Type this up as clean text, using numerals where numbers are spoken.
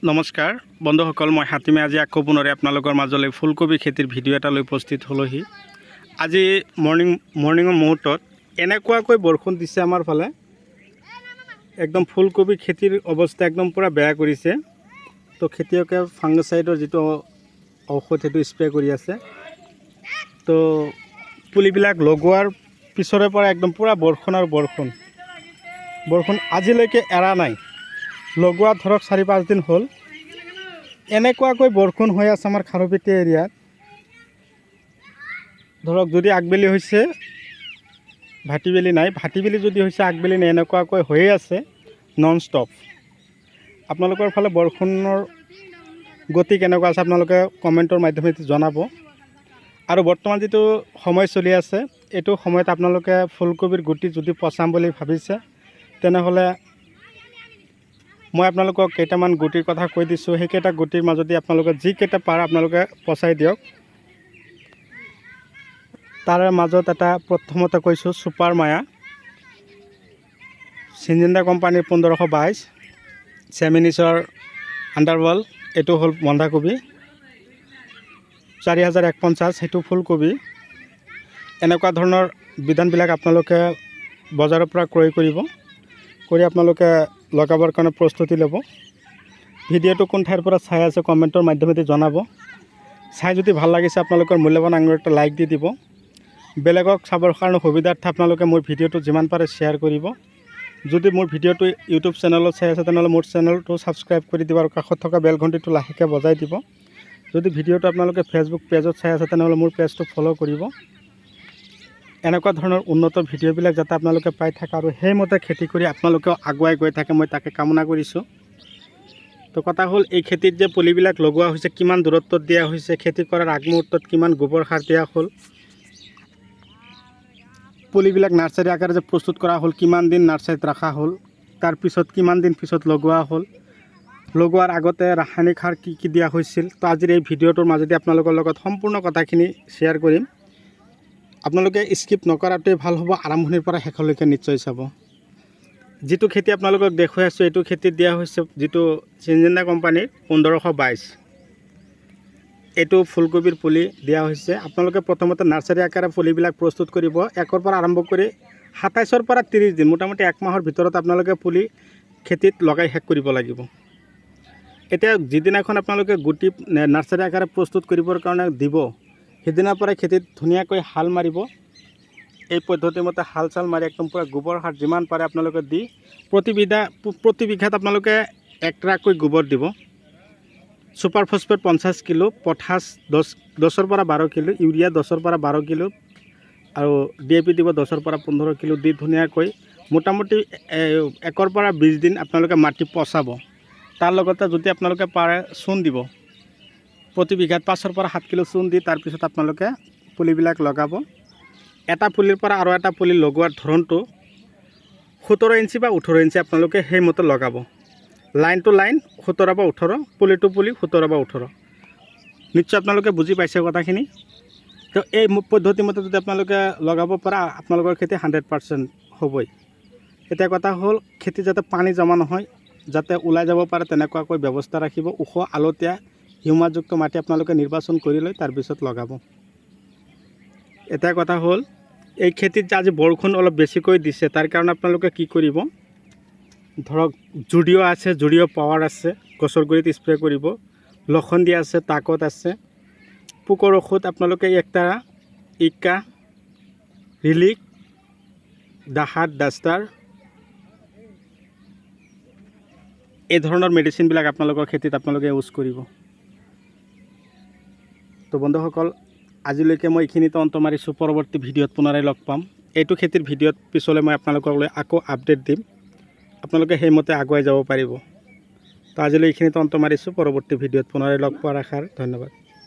নমস্কাৰ বন্ধুসকল, মই হাতিমে আজি আকৌ পুনৰে আপোনালোকৰ মাজলৈ ফুলকবি খেতিৰ ভিডিঅ' এটা লৈ উপস্থিত হ'লোহি। আজি মৰ্নিঙৰ মুহূৰ্তত এনেকুৱাকৈ বৰষুণ দিছে আমাৰ ফালে, একদম ফুলকবি খেতিৰ অৱস্থা একদম পূৰা বেয়া কৰিছে। তো খেতিয়কে ফাংগিচাইডৰ যিটো ঔষধ সেইটো স্প্ৰে কৰি আছে। তো পুলিবিলাক লগোৱাৰ পিছৰে পৰা একদম পূৰা বৰষুণ আৰু বৰষুণ আজিলৈকে এৰা নাই। লগোৱা ধৰক 4-5 দিন হ'ল, এনেকুৱাকৈ বৰষুণ হৈ আছে আমাৰ খাৰুপেটীয়া এৰিয়াত। ধৰক যদি আগবেলি হৈছে ভাটিবেলি নাই, ভাটিবেলি যদি হৈছে আগবেলি নাই, এনেকুৱাকৈ হৈয়ে আছে নন ষ্টপ। আপোনালোকৰ ফালে বৰষুণৰ গতি কেনেকুৱা আছে আপোনালোকে কমেণ্টৰ মাধ্যমেৰে জনাব। আৰু বৰ্তমান যিটো সময় চলি আছে, এইটো সময়ত আপোনালোকে ফুলকবিৰ গুটি যদি পচাম বুলি ভাবিছে, তেনেহ'লে মই আপোনালোকক কেইটামান গুটিৰ কথা কৈ দিছোঁ। সেইকেইটা গুটিৰ মাজতে আপোনালোকে যিকেইটা পাৰে আপোনালোকে পচাই দিয়ক। তাৰে মাজত এটা প্ৰথমতে কৈছোঁ ছুপাৰ মায়া, চিনজিন্দা কোম্পানীৰ 1522, চেমিনিছৰ আণ্ডাৰৱৰ্ল্ড, এইটো হ'ল বন্ধাকবি, 4150 সেইটো ফুলকবি। এনেকুৱা ধৰণৰ বিধানবিলাক আপোনালোকে বজাৰৰ পৰা ক্ৰয় কৰি আপোনালোকে লগাবৰ কাৰণে প্ৰস্তুতি ল'ব। ভিডিঅ'টো কোন ঠাইৰ পৰা চাই আছে কমেণ্টৰ মাধ্যমেৰে জনাব। চাই যদি ভাল লাগিছে আপোনালোকৰ মূল্যৱান আঙুৰ এটা লাইক দি দিব। বেলেগক চাবৰ কাৰণে সুবিধাৰ্থে আপোনালোকে মোৰ ভিডিঅ'টো যিমান পাৰে শ্বেয়াৰ কৰিব। যদি মোৰ ভিডিঅ'টো ইউটিউব চেনেলত চাই আছে তেনেহ'লে মোৰ চেনেলটো ছাবস্ক্ৰাইব কৰি দিব আৰু কাষত থকা বেল ঘণ্টিটো লাহেকৈ বজাই দিব। যদি ভিডিঅ'টো আপোনালোকে ফেচবুক পেজত চাই আছে তেনেহ'লে মোৰ পেজটো ফ'ল' কৰিব। এনেকুৱা ধৰণৰ উন্নত ভিডিঅ'বিলাক যাতে আপোনালোকে পাই থাকে আৰু সেইমতে খেতি কৰি আপোনালোকেও আগুৱাই গৈ থাকে, মই তাকে কামনা কৰিছোঁ। তো কথা হ'ল, এই খেতিত যে পুলিবিলাক লগোৱা হৈছে, কিমান দূৰত্বত দিয়া হৈছে, খেতি কৰাৰ আগমুহূৰ্তত কিমান গোবৰ সাৰ দিয়া হ'ল, পুলিবিলাক নাৰ্চাৰী আকাৰে যে প্ৰস্তুত কৰা হ'ল, কিমান দিন নাৰ্চাৰীত ৰখা হ'ল, তাৰপিছত কিমান দিন পিছত লগোৱা হ'ল, লগোৱাৰ আগতে ৰাসায়নিক সাৰ কি কি দিয়া হৈছিল। তো আজিৰ এই ভিডিঅ'টোৰ মাজতে আপোনালোকৰ লগত সম্পূৰ্ণ কথাখিনি শ্বেয়াৰ কৰিম। আপোনালোকে স্কিপ নকৰাটোৱে ভাল হ'ব, আৰম্ভণিৰ পৰা শেষলৈকে নিশ্চয় চাব। যিটো খেতি আপোনালোকক দেখুৱাই আছোঁ, এইটো খেতিত দিয়া হৈছে যিটো চিনজিন্দা কোম্পানীৰ 1522, এইটো ফুলকবিৰ পুলি দিয়া হৈছে। আপোনালোকে প্ৰথমতে নাৰ্চাৰী আকাৰে পুলিবিলাক প্ৰস্তুত কৰিব। 1ৰ পৰা আৰম্ভ কৰি 27ৰ পৰা 30 দিন, মোটামুটি 1 মাহৰ ভিতৰত আপোনালোকে পুলি খেতিত লগাই শেষ কৰিব লাগিব। এতিয়া যিদিনাখন আপোনালোকে গুটি নাৰ্চাৰী আকাৰে প্ৰস্তুত কৰিবৰ কাৰণে দিব, সেইদিনাৰ পৰাই খেতিত ধুনীয়াকৈ হাল মাৰিব। এই পদ্ধতিমতে হাল চাল মাৰি একদম পূৰা গোবৰ সাৰ যিমান পাৰে আপোনালোকে দি প্ৰতি বিঘাত আপোনালোকে 1 ট্ৰাককৈ গোবৰ দিব। ছুপাৰ ফছফেট 50 কিলো, পটাছ 10ৰ পৰা 12 কিলো, ইউৰিয়া 10ৰ পৰা 12 কিলো আৰু DAP দিব 10ৰ পৰা 15 কিলো দি ধুনীয়াকৈ মোটামুটি 1ৰ পৰা 20 দিন আপোনালোকে মাটি পচাব। তাৰ লগতে যদি আপোনালোকে পাৰে চূণ দিব, প্ৰতি বিঘাত 5ৰ পৰা 7 কিলো চূণ দি তাৰপিছত আপোনালোকে পুলিবিলাক লগাব। এটা পুলিৰ পৰা আৰু এটা পুলি লগোৱাৰ ধৰণটো 17 ইঞ্চি বা 18 ইঞ্চি আপোনালোকে সেইমতে লগাব। লাইন টু লাইন 17 বা 18, পুলি টু পুলি 17 বা 18। নিশ্চয় আপোনালোকে বুজি পাইছে কথাখিনি। তো এই পদ্ধতিমতে যদি আপোনালোকে লগাব পৰা, আপোনালোকৰ খেতি 100% হ'বই। এতিয়া কথা হ'ল, খেতি যাতে পানী জমা নহয়, যাতে ওলাই যাব পাৰে তেনেকুৱাকৈ ব্যৱস্থা ৰাখিব। ওখ আলতীয়া হিউমাছযুক্ত মাটি আপোনালোকে নিৰ্বাচন কৰি লৈ তাৰপিছত লগাব। এটা কথা হ'ল, এই খেতিত যে আজি বৰষুণ অলপ বেছিকৈ দিছে, তাৰ কাৰণে আপোনালোকে কি কৰিব, ধৰক জুডিঅ' আছে, জুডিঅ' পাৱাৰ আছে, গছৰ গুৰিত স্প্ৰে কৰিব। লখন্দি আছে, তাকত আছে। পোকৰ ঔষধ আপোনালোকে একতাৰা, ইকা, ৰিলিক, ডাহাত, ডাষ্টাৰ, এই ধৰণৰ মেডিচিনবিলাক আপোনালোকৰ খেতিত আপোনালোকে ইউজ কৰিব। তো বন্ধুসকল, আজিলৈকে মই এইখিনিতে অন্ত মাৰিছোঁ। পৰৱৰ্তী ভিডিঅ'ত পুনৰাই লগ পাম। এইটো খেতিৰ ভিডিঅ'ত পিছলৈ মই আপোনালোকলৈ আকৌ আপডেট দিম, আপোনালোকে সেইমতে আগুৱাই যাব পাৰিব। তো আজিলৈ এইখিনিতে অন্ত মাৰিছোঁ। পৰৱৰ্তী ভিডিঅ'ত পুনৰাই লগ পোৱাৰ আশাৰ ধন্যবাদ।